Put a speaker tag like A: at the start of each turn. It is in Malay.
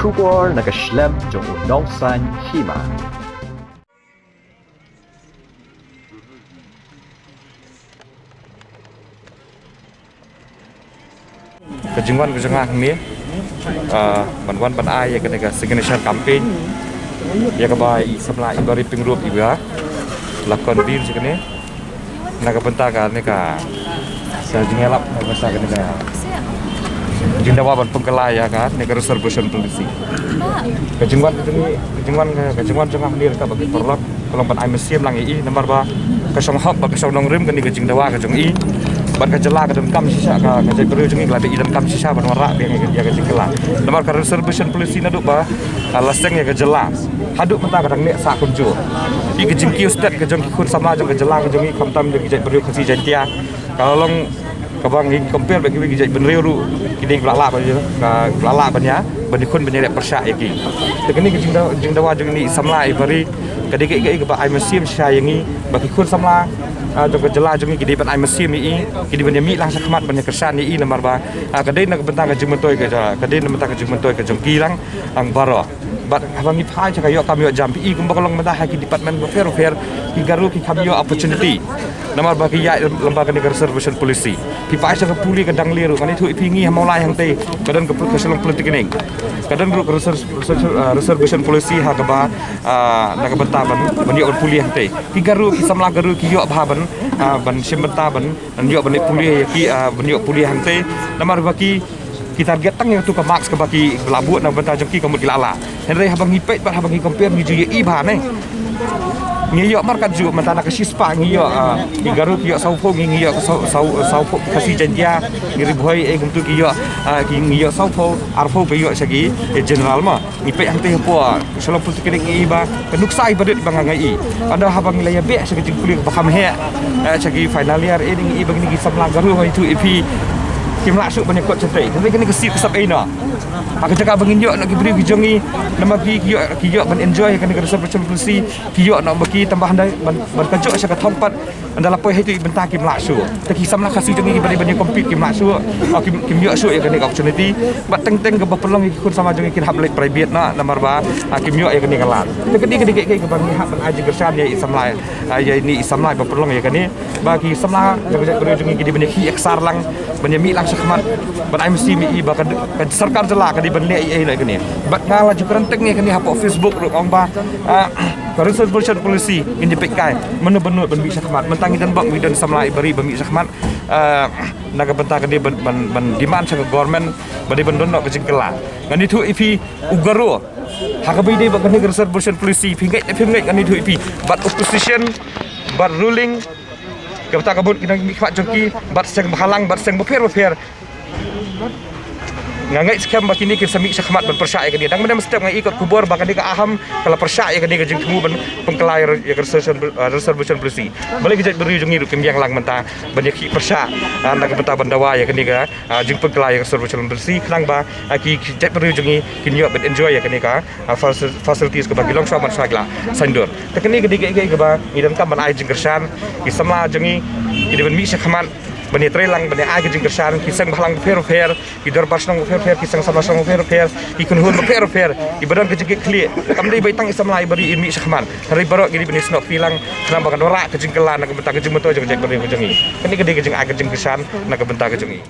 A: Kubor nagaslem jong unongsan hima.
B: Kejengwan ni bantuan ai ya kena signature campaign ya kebai semla ibari pingrup iba lakon bir sikene naga bentaga ni ka sajingelap naga sa kena jindawa ban pengkelai ya kan ni ka reservation polisi kejengwan jengah ni ka bagi perlok kalau ban ai mesim lang i nomor ba kasong hop ba kasong nong rim kan ni kejengdawa ka jong i ban kajela ka kam sisa ka kajai beru jengi glade idam kam sisa ban warak dia ya kajela nomor ka reservation polisi na duk ba laseng ya kajela haduk mata kadang nek sa kunjo i kajing kiu stat ka jong khun sama jong kajela ka jong i kamtam jong kajai beru kasi jantia kalau long kabang ing compare bagi kajai benriu ru kiding belala ba ka belala banya ban khun banya persya iki tekeni kajing dawa jong ni samla i bari kadike ke ba ai mesim syayangi bagi khun samla jong kejela jong kidi ban ai mesim i kidi ban mi lang sakmat ban kersan i nomor ba kadai nak bentang ka jong mentoi ka kadai nak bentang ka jong mentoi ka jong kilang ang baro bat abang ni phai ka yo kami yo jam i kum bakalong mentah ki department fair ki garu ki kami yo opportunity nomor ba ki ya lembaga negara reservation polisi ki phai sa puli ka dang liru kan itu ipingi hamolai hang te kadan ke keselong politik ni kadan ru reservation polisi ha ka ba nak bentaban ban yo puli hang te ki garu ki samla garu ki yo ban ban simbenta ban yo ban puli ki ban yo puli hang te nomor ba ki kita target tang yang tu ke max ke baki belabut nak bentang jengki kamut gilala henry habang ngipet bat habang ngikompir ngi i ba ne ngi yo markat ju mentana ke sispa ngi yo garu ki yo saupo ngi yo saupo kasi jantia ngi boy gum tu ki yo ngi yo saupo arfo pe yo sagi general ma ngipet hang te po selom pun tikene ngi ba nuksai badet bangangai i ada habang nilai be sagi jengkuli bakam he sagi final year ini ngi bagni ki samla garu itu ipi kim laksuk banyak kot cetai tapi kena kesip kesap ina aku cakap bangin yo nak beri kijongi nama ki yo ban enjoy kena kerja macam polisi ki yo nak bagi tambahan ban kajok saya tempat anda lapoi itu bentar kim laksuk tapi samlah kasih jongi bani banyak kompet kim laksuk kim yo suk ya kena opportunity bat teng ke perlong ikut sama jongi kin hab lek private na nomor ba kim yo ya kena kalat tapi ke bani hak ban aja gersan ya isamlah ya ini isamlah ba perlong ya kena bagi samlah kerja jongi ki banyak ki eksar lang banyak mi lang sakmat ban ai mesti mi ba ka sarkar jela ka di ban le ai la kene bat ngala ju kerentek ni kene hapo Facebook ru ong ba ka reservation polisi indi pekai menu-benu ban bi sakmat mentang dan bak widan samlai bari ban bi sakmat naga benta ka di ban demand sa government badi ban donno ka jingkela ngani tu ipi ugaro hakabi de ba kene reservation polisi pingai kan itu ipi bat opposition bat ruling kita kabut kita mikmat joki bat seng halang bat seng befer ngangai scam bakini ke sami sakmat ban persya ke dia dang mana mesti ngai ikut kubur bakal dia aham kalau persya ke dia jeng temu ban pengkelai ya reservation polisi boleh kita beri jungi kim yang lang menta banyak persya nak benta bandawa ya ke dia jeng pengkelai reservation polisi klang ba ki kita beri jungi kinyo ban enjoy ya ke dia facilities ke bagi long shot man sagla sandur tekni ke dia ke ba ngidam kam ban ai jeng kersan ki samla jungi ki ban mi sakmat bani trelang bani age jing kersan kisang balang fer ki darbar snong fer kisang sama snong fer ki kunhun fer ki badan ke jing kli kam dei baitang isamlai bari mi sakman hari barok gini bani snok filang kenapa kan ora ke jing kelan nak bentang ke jing meto jing bari ke jingi kini ke jing age jing kersan nak bentang ke jingi